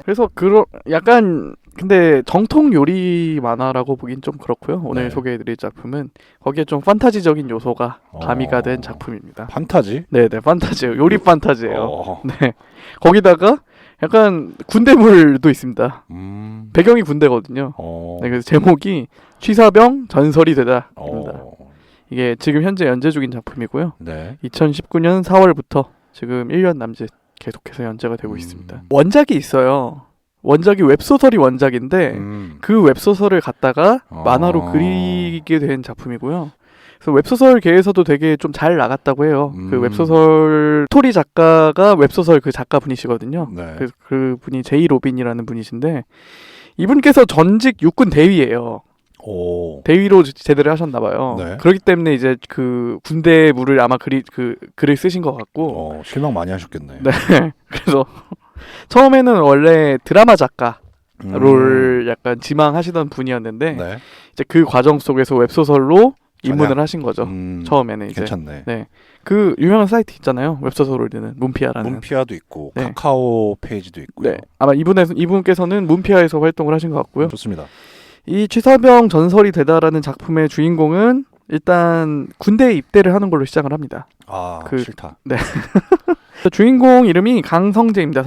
그래서 약간 근데 정통 요리 만화라고 보긴 좀 그렇고요. 오늘 네. 소개해드릴 작품은 거기에 좀 판타지적인 요소가 가미가 된 작품입니다. 판타지? 네네, 판타지예요. 요리 판타지예요. 네. 네. 거기다가 약간 군대물도 있습니다. 음. 배경이 군대거든요. 네, 그래서 제목이 취사병 전설이 되다입니다. 이게 지금 현재 연재 중인 작품이고요. 네. 2019년 4월부터 지금 1년 남짓 계속해서 연재가 되고 있습니다. 원작이 있어요. 원작이 웹소설이 원작인데 그 웹소설을 갖다가 만화로 그리게 된 작품이고요. 그래서 웹소설계에서도 되게 좀 잘 나갔다고 해요. 그 웹소설 스토리 작가가 웹소설 그 작가분이시거든요. 네. 그 분이 제이 로빈이라는 분이신데 이분께서 전직 육군 대위예요. 대위로 제대를 하셨나 봐요. 네. 그렇기 때문에 이제 그 군대물을 아마 글을 쓰신 것 같고. 실망 많이 하셨겠네. 네. 그래서 처음에는 원래 드라마 작가를 약간 지망하시던 분이었는데 네. 이제 그 과정 속에서 웹소설로 입문을 하신 거죠. 처음에는 이제. 괜찮네. 네. 그 유명한 사이트 있잖아요. 웹소설 올리는 문피아라는. 문피아도 있고 네. 카카오 페이지도 있고요. 네. 아마 이분께서는 문피아에서 활동을 하신 것 같고요. 좋습니다. 이 취사병 전설이 되다라는 작품의 주인공은 일단 군대에 입대를 하는 걸로 시작을 합니다. 싫다. 네. 주인공 이름이 강성재입니다.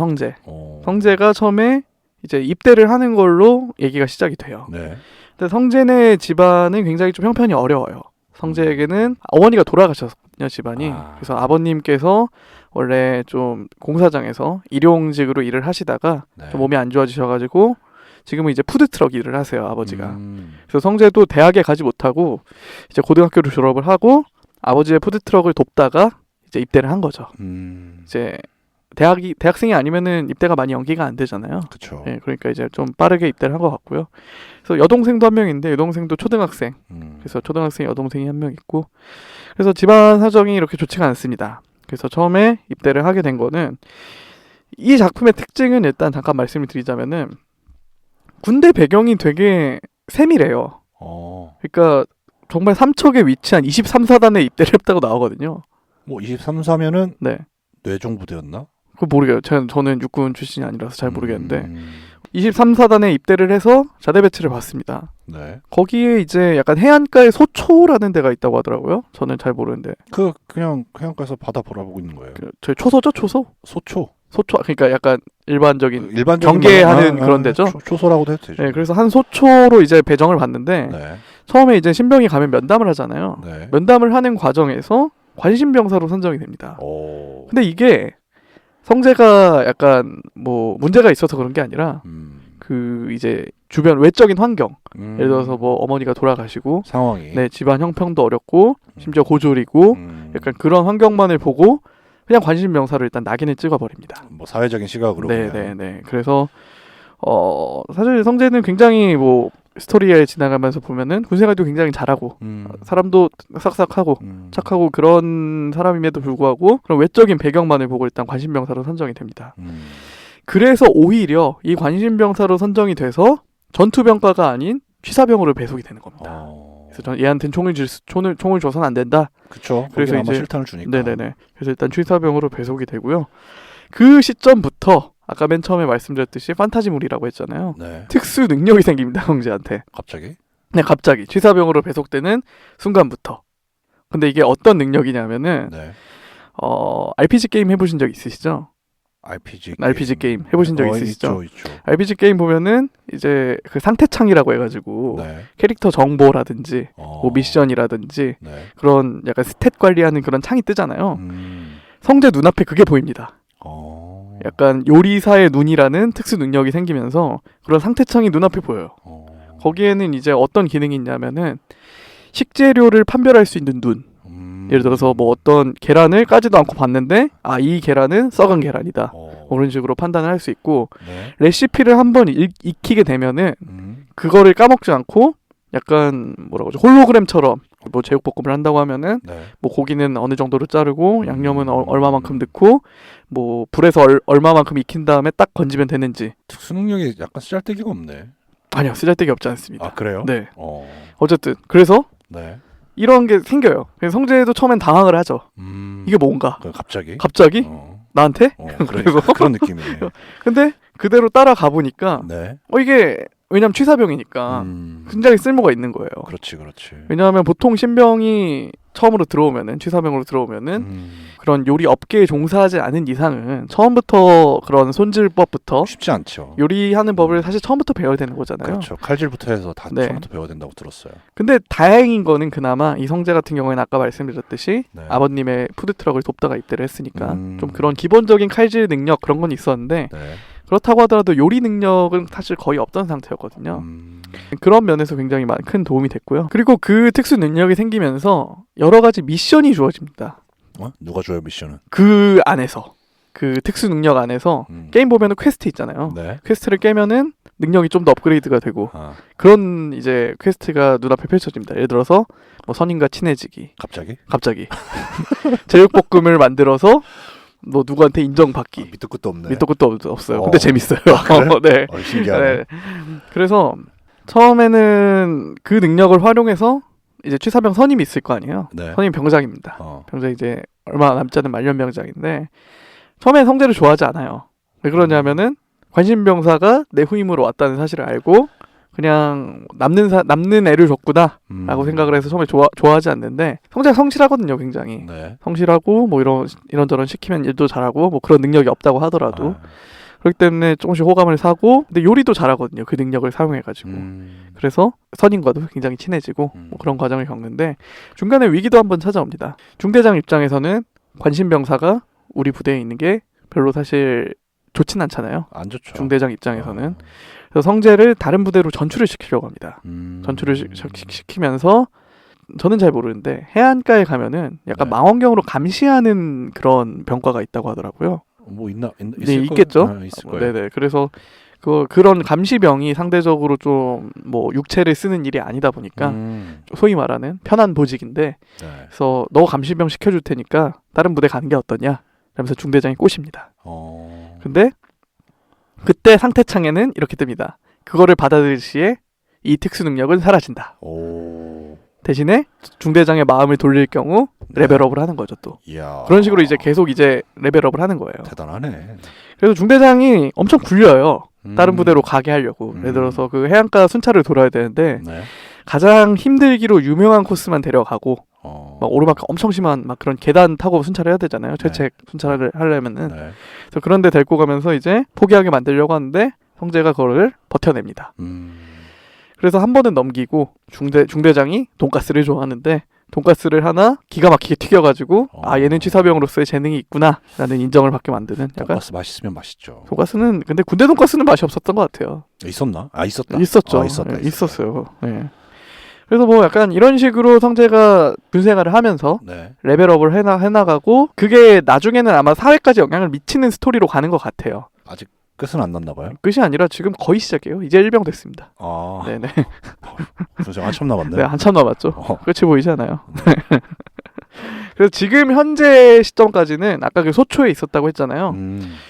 성재가 처음에 이제 입대를 하는 걸로 얘기가 시작이 돼요. 네. 근데 성재네 집안은 굉장히 좀 형편이 어려워요. 성재에게는 어머니가 돌아가셨거든요, 집안이. 그래서 아버님께서 원래 좀 공사장에서 일용직으로 일을 하시다가 좀 몸이 안 좋아지셔가지고 지금은 이제 푸드트럭 일을 하세요, 아버지가. 그래서 성재도 대학에 가지 못하고 이제 고등학교를 졸업을 하고 아버지의 푸드트럭을 돕다가 이제 입대를 한 거죠. 이제 대학생이 아니면은 입대가 많이 연기가 안 되잖아요. 그렇죠. 네, 그러니까 이제 좀 빠르게 입대를 한 것 같고요. 그래서 여동생도 한 명 있는데 여동생도 초등학생. 그래서 초등학생 여동생이 한 명 있고. 그래서 집안 사정이 이렇게 좋지가 않습니다. 그래서 처음에 입대를 하게 된 거는 이 작품의 특징은 일단 잠깐 말씀을 드리자면은 군대 배경이 되게 세밀해요. 그러니까 정말 삼척에 위치한 23사단에 입대를 했다고 나오거든요. 뭐 23, 4면은 네. 뇌종부대였나? 그거 모르겠어요. 저는 육군 출신이 아니라서 잘 모르겠는데 23사단에 입대를 해서 자대 배치를 받습니다. 네. 거기에 이제 약간 해안가에 소초라는 데가 있다고 하더라고요. 저는 잘 모르는데. 그냥 해안가에서 바다 바라보고 있는 거예요. 저희 초소죠, 초소? 소초. 그러니까 약간 일반적인 경계하는 그런 데죠. 초소라고도 해도 되죠. 네, 그래서 한 소초로 이제 배정을 받는데 네. 처음에 이제 신병이 가면 면담을 하잖아요. 네. 면담을 하는 과정에서 관심병사로 선정이 됩니다. 근데 이게 성재가 약간 뭐 문제가 있어서 그런 게 아니라 그 이제 주변 외적인 환경, 예를 들어서 뭐 어머니가 돌아가시고 상황이 집안 형편도 어렵고 심지어 고졸이고 약간 그런 환경만을 보고 그냥 관심병사를 일단 낙인을 찍어버립니다. 뭐 사회적인 시각으로. 네. 그래서 사실 성재는 굉장히 뭐 스토리에 지나가면서 보면은 군생활도 굉장히 잘하고 사람도 싹싹하고 착하고 그런 사람임에도 불구하고 그런 외적인 배경만을 보고 일단 관심병사로 선정이 됩니다. 그래서 오히려 이 관심병사로 선정이 돼서 전투병과가 아닌 취사병으로 배속이 되는 겁니다. 그래서 얘한테는 총을 줘서는 안 된다. 그렇죠. 그래서 이제 실탄을 주니까. 네네네. 그래서 일단 취사병으로 배속이 되고요. 그 시점부터 아까 맨 처음에 말씀드렸듯이 판타지물이라고 했잖아요. 네. 특수 능력이 생깁니다, 성재한테. 갑자기? 네, 갑자기 취사병으로 배속되는 순간부터. 근데 이게 어떤 능력이냐면은 RPG 게임 해보신 적 있으시죠? RPG 게임 해보신 적 있으시죠? 있죠. RPG 게임 보면은 이제 그 상태창이라고 해가지고 캐릭터 정보라든지 뭐 미션이라든지 그런 약간 스탯 관리하는 그런 창이 뜨잖아요. 성재 눈앞에 그게 보입니다. 약간 요리사의 눈이라는 특수 능력이 생기면서 그런 상태창이 눈앞에 보여요. 거기에는 이제 어떤 기능이 있냐면은 식재료를 판별할 수 있는 눈. 예를 들어서 뭐 어떤 계란을 까지도 않고 봤는데 이 계란은 썩은 계란이다. 그런 식으로 판단을 할 수 있고 레시피를 한번 익히게 되면은 그거를 까먹지 않고 약간 뭐라고 하죠? 홀로그램처럼 뭐 제육볶음을 한다고 하면은 뭐 고기는 어느 정도로 자르고 양념은 얼마만큼 넣고 뭐 불에서 얼마만큼 익힌 다음에 딱 건지면 되는지. 특수 능력이 약간 쓰잘데기가 없네. 아니요, 쓰잘데기 없지 않습니다. 그래요? 네. 어쨌든 그래서 이런 게 생겨요. 그래서 성재도 처음엔 당황을 하죠. 이게 뭔가? 갑자기? 나한테? 그래서 그런 느낌이네. 근데 그대로 따라가 보니까 네. 이게 왜냐면 취사병이니까 굉장히 쓸모가 있는 거예요. 그렇지. 왜냐하면 보통 신병이 처음으로 들어오면은 취사병으로 들어오면은 그런 요리 업계에 종사하지 않은 이상은 처음부터 그런 손질법부터 쉽지 않죠. 요리하는 법을 사실 처음부터 배워야 되는 거잖아요. 그렇죠. 칼질부터 해서 다 네. 처음부터 배워야 된다고 들었어요. 근데 다행인 거는 그나마 이 성재 같은 경우에는 아까 말씀드렸듯이 네. 아버님의 푸드트럭을 돕다가 입대를 했으니까 좀 그런 기본적인 칼질 능력 그런 건 있었는데 네. 그렇다고 하더라도 요리 능력은 사실 거의 없던 상태였거든요. 그런 면에서 굉장히 큰 도움이 됐고요. 그리고 그 특수 능력이 생기면서 여러 가지 미션이 주어집니다. 누가 줘요 미션은? 그 안에서 그 특수 능력 안에서 게임 보면은 퀘스트 있잖아요. 네. 퀘스트를 깨면은 능력이 좀 더 업그레이드가 되고 그런 이제 퀘스트가 눈앞에 펼쳐집니다. 예를 들어서 뭐 선임과 친해지기. 갑자기 제육볶음을 만들어서 뭐 누구한테 인정받기. 밑도 끝도 없네. 밑도 끝도 없어요. 근데 재밌어요. 그래? 네. 신기하네. 네. 그래서 처음에는 그 능력을 활용해서 이제 취사병 선임이 있을 거 아니에요. 네. 선임 병장입니다. 병장 이제 얼마 남지 않은 말년 병장인데 처음에 성재를 좋아하지 않아요. 왜 그러냐면은 관심병사가 내 후임으로 왔다는 사실을 알고 그냥 남는 애를 줬구나라고 생각을 해서 처음에 좋아하지 않는데 성재가 성실하거든요, 굉장히. 네. 성실하고 뭐 이런저런 시키면 일도 잘하고 뭐 그런 능력이 없다고 하더라도 그렇기 때문에 조금씩 호감을 사고 근데 요리도 잘하거든요, 그 능력을 사용해가지고. 그래서 선임과도 굉장히 친해지고 뭐 그런 과정을 겪는데 중간에 위기도 한번 찾아옵니다. 중대장 입장에서는 관심병사가 우리 부대에 있는 게 별로 사실 좋진 않잖아요. 안 좋죠. 중대장 입장에서는. 그래서 성재를 다른 부대로 전출을 시키려고 합니다. 전출을 시키면서 저는 잘 모르는데 해안가에 가면은 약간 망원경으로 감시하는 그런 병과가 있다고 하더라고요. 뭐 있겠죠. 있을 거예요. 네네. 그래서 그런 감시병이 상대적으로 좀 뭐 육체를 쓰는 일이 아니다 보니까 소위 말하는 편한 보직인데 그래서 너 감시병 시켜줄 테니까 다른 부대 가는 게 어떠냐? 그러면서 중대장이 꼬십니다. 근데 그때 상태창에는 이렇게 뜹니다. 그거를 받아들일 시에 이 특수 능력은 사라진다. 대신에 중대장의 마음을 돌릴 경우 레벨업을 하는 거죠 또. 이야. 그런 식으로 이제 계속 이제 레벨업을 하는 거예요. 대단하네. 그래서 중대장이 엄청 굴려요. 다른 부대로 가게 하려고. 예를 들어서 그 해안가 순찰을 돌아야 되는데 가장 힘들기로 유명한 코스만 데려가고 막 오르막 엄청 심한 막 그런 계단 타고 순찰을 해야 되잖아요. 최책 순찰을 하려면은. 그래서 그런 데 데리고 가면서 이제 포기하게 만들려고 하는데 성재가 그거를 버텨냅니다. 그래서 한 번은 넘기고 중대장이 돈가스를 좋아하는데 돈가스를 하나 기가 막히게 튀겨가지고 얘는 취사병으로서의 재능이 있구나 라는 인정을 받게 만드는 약간 돈가스 맛있으면 맛있죠. 돈가스는 근데 군대 돈가스는 맛이 없었던 것 같아요. 있었나? 있었다. 있었죠. 있었어요. 네. 그래서 뭐 약간 이런 식으로 성재가 군생활을 하면서 레벨업을 해나가고 그게 나중에는 아마 사회까지 영향을 미치는 스토리로 가는 것 같아요. 아직 끝은 안 났나 봐요? 끝이 아니라 지금 거의 시작이에요. 이제 1병 됐습니다. 네네. 군생 한참 남았네. 네, 한참 남았죠. 끝이 보이지 않아요. 그래서 지금 현재 시점까지는 아까 그 소초에 있었다고 했잖아요.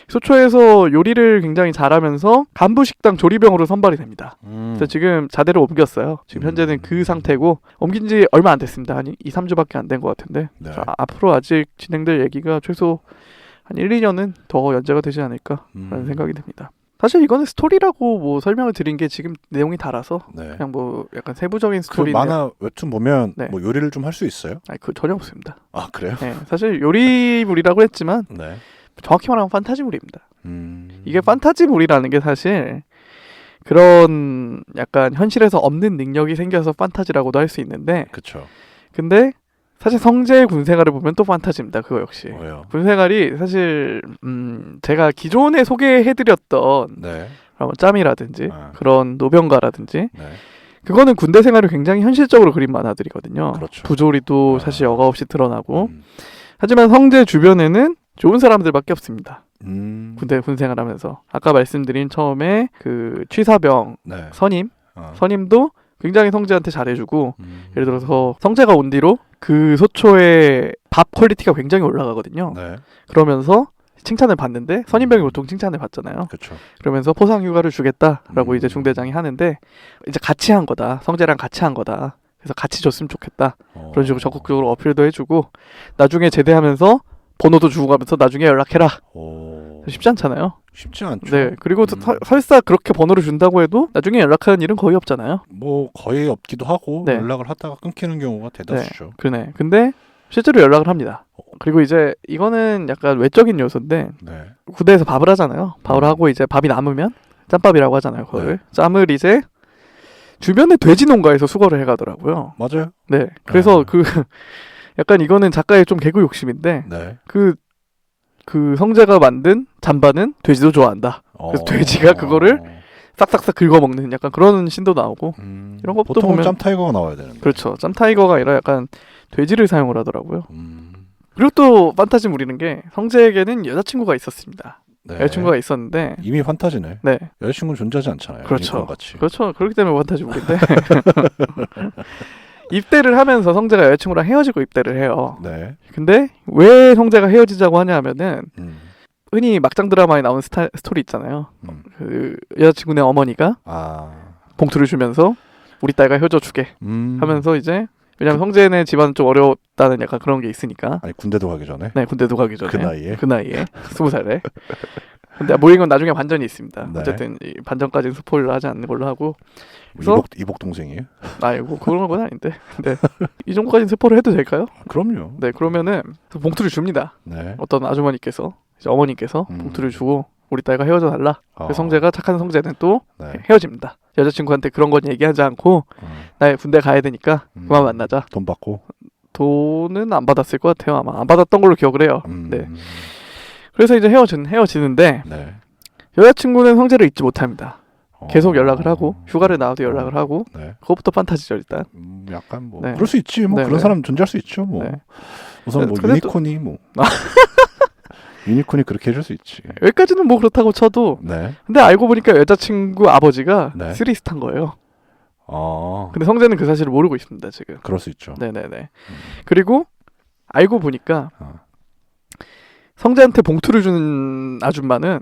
소초에서 요리를 굉장히 잘하면서 간부식당 조리병으로 선발이 됩니다. 그래서 지금 자대를 옮겼어요. 지금 현재는 그 상태고 옮긴 지 얼마 안 됐습니다. 한 2-3주밖에 안 된 것 같은데 앞으로 아직 진행될 얘기가 최소 한 1-2년은 더 연재가 되지 않을까라는 생각이 듭니다. 사실 이거는 스토리라고 뭐 설명을 드린 게 지금 내용이 달아서 그냥 뭐 약간 세부적인 스토리. 그 만화 웹툰 보면 뭐 요리를 좀 할 수 있어요? 그 전혀 없습니다. 그래요? 네, 사실 요리물이라고 했지만 정확히 말하면 판타지물입니다. 이게 판타지물이라는 게 사실 그런 약간 현실에서 없는 능력이 생겨서 판타지라고도 할 수 있는데. 그렇죠. 근데 사실 성재의 군생활을 보면 또 판타지입니다. 그거 역시. 왜요? 군생활이 사실 제가 기존에 소개해드렸던 짬이라든지 그런 노병가라든지 그거는 군대 생활을 굉장히 현실적으로 그린 만화들이거든요. 그렇죠. 부조리도 사실 여과 없이 드러나고 하지만 성재 주변에는 좋은 사람들밖에 없습니다. 군생활하면서 아까 말씀드린 처음에 그 취사병 선임도 굉장히 성재한테 잘해주고 예를 들어서 성재가 온 뒤로 그 소초의 밥 퀄리티가 굉장히 올라가거든요. 그러면서 칭찬을 받는데 선임병이 보통 칭찬을 받잖아요. 그러면서 포상 휴가를 주겠다라고 이제 중대장이 하는데 이제 같이 한 거다. 성재랑 같이 한 거다. 그래서 같이 줬으면 좋겠다. 그런 식으로 적극적으로 어필도 해주고 나중에 제대하면서 번호도 주고 가면서 나중에 연락해라. 쉽지 않잖아요. 쉽지 않죠. 네. 그리고 설사 그렇게 번호를 준다고 해도 나중에 연락하는 일은 거의 없잖아요. 뭐 거의 없기도 하고 네. 연락을 하다가 끊기는 경우가 대다수죠. 그네. 근데 실제로 연락을 합니다. 그리고 이제 이거는 약간 외적인 요소인데 네. 군대에서 밥을 하잖아요. 밥을 하고 이제 밥이 남으면 짬밥이라고 하잖아요. 그걸 네. 짬을 이제 주변의 돼지 농가에서 수거를 해가더라고요. 맞아요. 네. 그래서 그 약간 이거는 작가의 좀 개그 욕심인데 네. 그 성재가 만든 잠바는 돼지도 좋아한다. 그래서 돼지가 그거를 싹싹싹 긁어먹는 약간 그런 신도 나오고 이런 것도 보통은 보면 짬타이거가 나와야 되는데. 그렇죠. 짬타이거가 아니라 약간 돼지를 사용을 하더라고요. 그리고 또 판타지물이는 게 성재에게는 여자친구가 있었습니다. 네. 여자친구가 있었는데 이미 판타지네. 네. 여자친구는 존재하지 않잖아요. 그렇죠. 같이. 그렇죠. 그렇기 때문에 판타지물인데 입대를 하면서 성재가 여자친구랑 헤어지고 입대를 해요. 네. 근데 왜 성재가 헤어지자고 하냐 하면은 흔히 막장 드라마에 나오는 스토리 있잖아요. 그 여자친구네 어머니가 봉투를 주면서 우리 딸과 헤어져 주게 하면서 이제 왜냐면 성재네 집안은 좀 어려웠다는 약간 그런 게 있으니까. 아니 군대도 가기 전에? 네, 군대도 가기 전에. 그 나이에 20살에. 근데 모인 건 나중에 반전이 있습니다. 네. 어쨌든 이 반전까지는 스포일러 하지 않는 걸로 하고. 이복 동생이에요? 아이고 그런 건 아닌데. 네. 이 정도까지는 스포를 해도 될까요? 그럼요. 네, 그러면은 봉투를 줍니다. 네. 어떤 아주머니께서 이제 어머니께서 봉투를 주고 우리 딸과 헤어져 달라. 그래서 성재가 착한 성재는 또 헤어집니다. 여자친구한테 그런 건 얘기하지 않고 나 군대 가야 되니까 그만 만나자. 돈 받고? 돈은 안 받았을 것 같아요. 아마 안 받았던 걸로 기억을 해요. 네. 그래서 이제 헤어지는데 여자친구는 성재를 잊지 못합니다. 계속 연락을 하고 휴가를 나와도 연락을 하고 그것부터 판타지죠 일단. 약간 뭐 그럴 수 있지. 뭐 그런 사람 존재할 수 있죠. 뭐 우선 뭐 유니콘이 뭐 유니콘이 그렇게 해줄 수 있지. 여기까지는 뭐 그렇다고 쳐도 근데 알고 보니까 여자친구 아버지가 쓰리스타인 거예요. 근데 성재는 그 사실을 모르고 있습니다 지금. 그럴 수 있죠. 네네네. 그리고 알고 보니까 성재한테 봉투를 준 아줌마는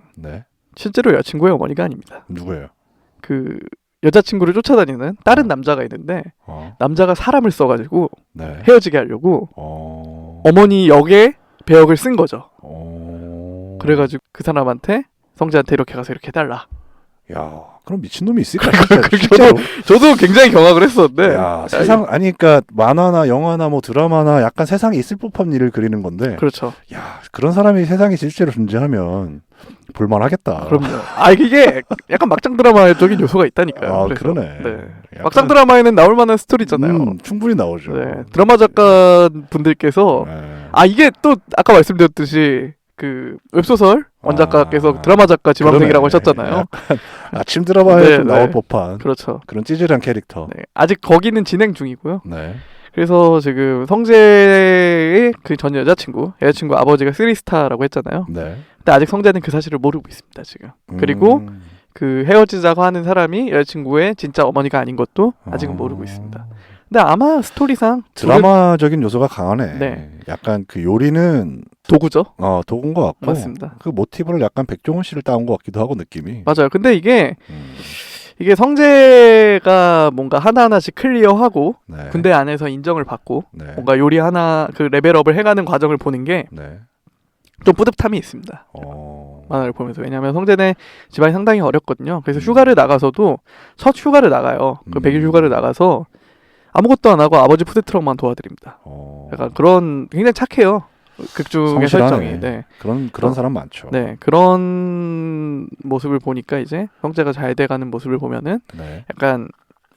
실제로 여자친구의 어머니가 아닙니다. 누구예요? 그 여자친구를 쫓아다니는 다른 남자가 있는데 남자가 사람을 써가지고 헤어지게 하려고 어머니 역에 배역을 쓴 거죠. 그래가지고 그 사람한테 성재한테 이렇게 가서 이렇게 해달라. 야, 그럼 미친놈이 있을까? 저도 굉장히 경악을 했었는데. 야, 세상 아니 그러니까 만화나 영화나 뭐 드라마나 약간 세상에 있을 법한 일을 그리는 건데. 그렇죠. 야, 그런 사람이 세상에 실제로 존재하면 볼만하겠다. 그럼요. 이게 약간 막장 드라마적인 요소가 있다니까요. 그러네. 네. 약간... 막장 드라마에는 나올 만한 스토리잖아요. 충분히 나오죠. 네. 드라마 작가 분들께서 이게 또 아까 말씀드렸듯이 그 웹소설 원작가께서 드라마 작가 지망생이라고 하셨잖아요. 아침 드라마에 나올 법한 그렇죠. 그런 찌질한 캐릭터. 아직 거기는 진행 중이고요. 네. 그래서 지금 성재의 그 전 여자친구 아버지가 쓰리스타라고 했잖아요. 네. 근데 아직 성재는 그 사실을 모르고 있습니다 지금. 그리고 그 헤어지자고 하는 사람이 여자친구의 진짜 어머니가 아닌 것도 아직은 모르고 있습니다. 근데 아마 스토리상 드라마적인 요소가 강하네. 약간 그 요리는 도구죠. 도구인 것 같고. 맞습니다. 그 모티브를 약간 백종원 씨를 따온 것 같기도 하고 느낌이. 맞아요. 근데 이게 성재가 뭔가 하나하나씩 클리어하고 군대 안에서 인정을 받고 뭔가 요리 하나 그 레벨업을 해가는 과정을 보는 게 좀 뿌듯함이 있습니다. 만화를 보면서. 왜냐하면 성재네 집안이 상당히 어렵거든요. 그래서 휴가를 나가서도 첫 휴가를 나가요. 그 100일 휴가를 나가서 아무것도 안 하고 아버지 푸드트럭만 도와드립니다. 약간 그런 굉장히 착해요. 극중의 설정이. 네. 그런 사람 많죠. 네. 그런 모습을 보니까 이제 성재가 잘 돼가는 모습을 보면은 약간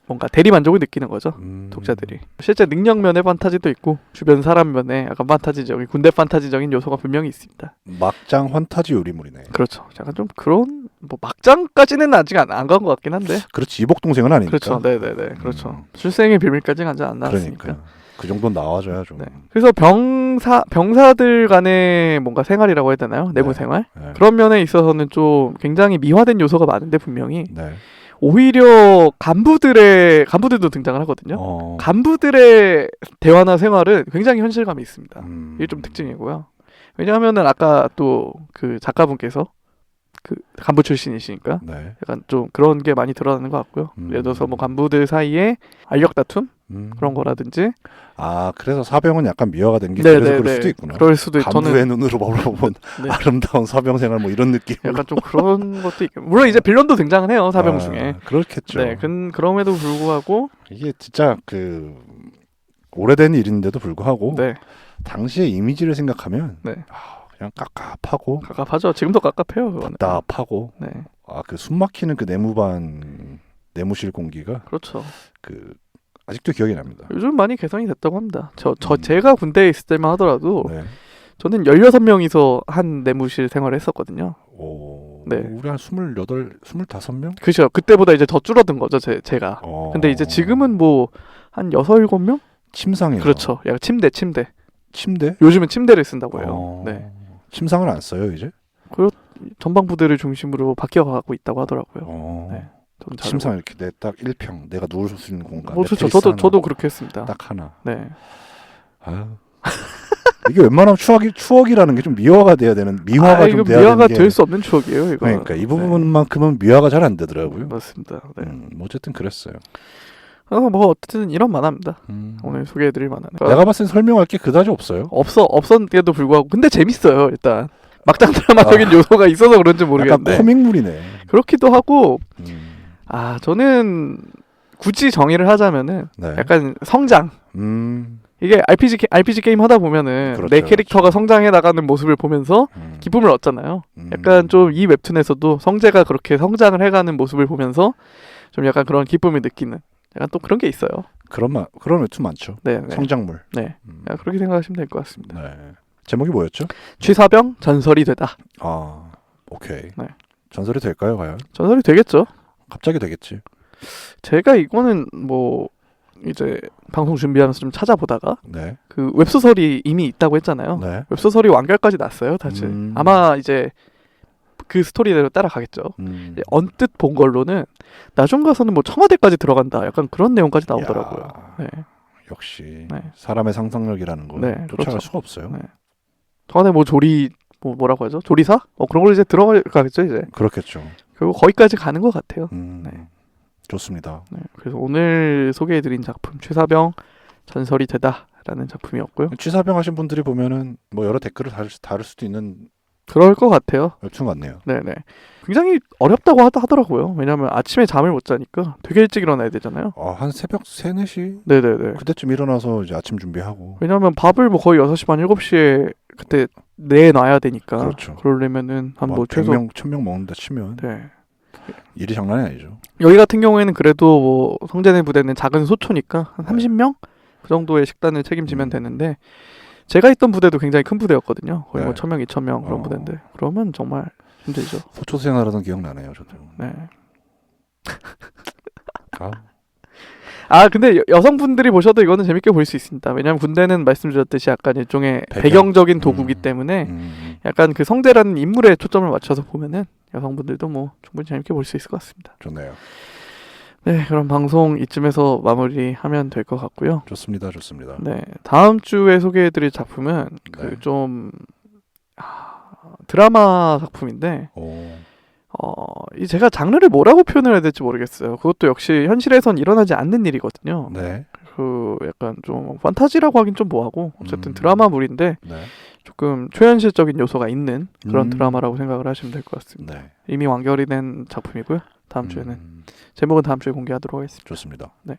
뭔가 대리 만족을 느끼는 거죠. 독자들이. 실제 능력면의 판타지도 있고 주변 사람 면에 약간 판타지적인 군대 판타지적인 요소가 분명히 있습니다. 막장 판타지 요리물이네. 그렇죠. 약간 좀 그런 뭐 막장까지는 아직 안 간 것 같긴 한데. 그렇지. 이복 동생은 아니니까. 그렇죠. 네네네. 그렇죠. 출생의 비밀까지는 아직 안 나왔으니까. 그러니까. 그 정도는 나와줘야죠. 네. 그래서 병사들 간의 뭔가 생활이라고 해야 되나요? 내부 생활? 그런 면에 있어서는 좀 굉장히 미화된 요소가 많은데 분명히 오히려 간부들도 등장을 하거든요. 간부들의 대화나 생활은 굉장히 현실감이 있습니다. 이게 좀 특징이고요. 왜냐하면은 아까 또 그 작가분께서 그 간부 출신이시니까 네. 약간 좀 그런 게 많이 드러나는 것 같고요. 예를 들어서 뭐 간부들 사이에 알력 다툼 그런 거라든지. 아 그래서 사병은 약간 미화가 된 게 그래서 그럴 수도 있구나. 그럴 수도 있고 간부의 눈으로 바라본 네. 아름다운 사병 생활 뭐 이런 느낌. 약간 좀 그런 것도 있고 물론 이제 빌런도 등장은 해요 사병 중에. 그렇겠죠. 네, 그럼에도 불구하고 이게 진짜 그 오래된 일인데도 불구하고 네. 당시의 이미지를 생각하면 네. 그냥 깝깝하고 깝깝하죠. 지금도 깝깝해요. 그거는. 답답하고 네. 그 숨막히는 그 내무실 공기가 그렇죠. 그 아직도 기억이 납니다. 요즘 많이 개선이 됐다고 합니다. 제가 군대에 있을 때만 하더라도 네. 저는 16명이서 한 내무실 생활을 했었거든요. 오, 네. 우리 한 28, 25명? 그죠. 그때보다 이제 더 줄어든 거죠, 제가. 근데 이제 지금은 뭐 한 6, 7명? 침상에서. 그렇죠. 약간 침대. 침대? 요즘은 침대를 쓴다고 해요. 네. 침상을 안 써요, 이제? 전방 부대를 중심으로 바뀌어가고 있다고 하더라고요. 네. 침상 이렇게 내 딱 1평 내가 누울 수 있는 공간. 그렇죠. 저도 그렇게 했습니다. 딱 하나. 네. 이게 웬만하면 추억이라는 게 좀 미화가 돼야 되는 미화가 좀 돼야 되는 미화가 될 수 없는 추억이에요. 이거. 그러니까 이 부분만큼은 미화가 잘 안 되더라고요. 맞습니다. 네. 어쨌든 그랬어요. 뭐 어쨌든 이런 만화입니다. 오늘 소개해드릴 만화는. 내가 봤을 땐 설명할 게 그다지 없어요. 없었는데도 불구하고 근데 재밌어요. 일단 막장 드라마적인 요소가 있어서 그런지 모르겠는데. 약간 코믹물이네. 그렇기도 하고. 저는 굳이 정의를 하자면은 약간 성장. 이게 RPG 게임 하다 보면은 그렇죠, 내 캐릭터가 성장해 나가는 모습을 보면서 기쁨을 얻잖아요. 약간 좀 이 웹툰에서도 성재가 그렇게 성장을 해가는 모습을 보면서 좀 약간 그런 기쁨을 느끼는 약간 또 그런 게 있어요. 그런 웹툰 많죠. 네. 성장물. 네. 그렇게 생각하시면 될 것 같습니다. 네. 제목이 뭐였죠? 취사병 전설이 되다. 오케이. 네. 전설이 될까요, 과연? 전설이 되겠죠. 갑자기 되겠지. 제가 이거는 뭐 이제 방송 준비하면서 좀 찾아보다가 그 웹소설이 이미 있다고 했잖아요. 웹소설이 완결까지 났어요, 사실. 아마 이제 그 스토리대로 따라가겠죠. 언뜻 본 걸로는 나중 가서는 뭐 청와대까지 들어간다. 약간 그런 내용까지 나오더라고요. 네. 역시 사람의 상상력이라는 거 쫓아갈 그렇죠. 수가 없어요. 청와대 뭐라고 하죠? 조리사? 그런 걸 이제 들어가겠죠, 이제. 그렇겠죠. 그리고 거기까지 가는 것 같아요. 좋습니다. 그래서 오늘 소개해드린 작품 취사병 전설이 되다라는 작품이었고요. 취사병 하신 분들이 보면은 뭐 여러 댓글을 달을 수도 있는 그럴 것 같아요. 웹툰 같네요. 네네. 굉장히 어렵다고 하더라고요. 왜냐하면 아침에 잠을 못 자니까 되게 일찍 일어나야 되잖아요. 한 새벽 3, 4시? 네네네. 그때쯤 일어나서 이제 아침 준비하고. 왜냐하면 밥을 뭐 거의 6시 반, 7시에 그때 내놔야 되니까. 그렇죠. 그러려면은 한 뭐 최소 100명, 1000명 먹는다 치면 일이 장난이 아니죠. 여기 같은 경우에는 그래도 뭐 성재네 부대는 작은 소초니까 한 30명? 그 정도의 식단을 책임지면 되는데 제가 있던 부대도 굉장히 큰 부대였거든요. 거의 뭐 1000명, 2000명 그런 부대인데 그러면 정말 힘들죠. 소초 생활하던 기억나네요, 저도. 네. 근데 여성분들이 보셔도 이거는 재밌게 볼 수 있습니다. 왜냐하면 군대는 말씀드렸듯이 약간 일종의 배경적인 도구기 때문에 약간 그 성재라는 인물에 초점을 맞춰서 보면은 여성분들도 뭐 충분히 재밌게 볼 수 있을 것 같습니다. 좋네요. 네, 그럼 방송 이쯤에서 마무리하면 될 것 같고요. 좋습니다. 네, 다음 주에 소개해드릴 작품은 좀 드라마 작품인데 제가 장르를 뭐라고 표현을 해야 될지 모르겠어요. 그것도 역시 현실에선 일어나지 않는 일이거든요. 그 약간 좀 판타지라고 하긴 좀 뭐하고 어쨌든 드라마물인데 조금 초현실적인 요소가 있는 그런 드라마라고 생각을 하시면 될 것 같습니다. 이미 완결이 된 작품이고요. 다음 주에는 제목은 다음 주에 공개하도록 하겠습니다. 좋습니다. 네,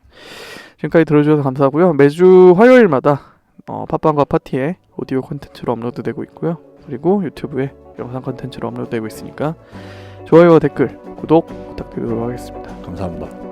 지금까지 들어주셔서 감사하고요. 매주 화요일마다 팟빵과 파티에 오디오 콘텐츠로 업로드되고 있고요. 그리고 유튜브에 영상 콘텐츠로 업로드되고 있으니까 좋아요와 댓글, 구독 부탁드리도록 하겠습니다. 감사합니다.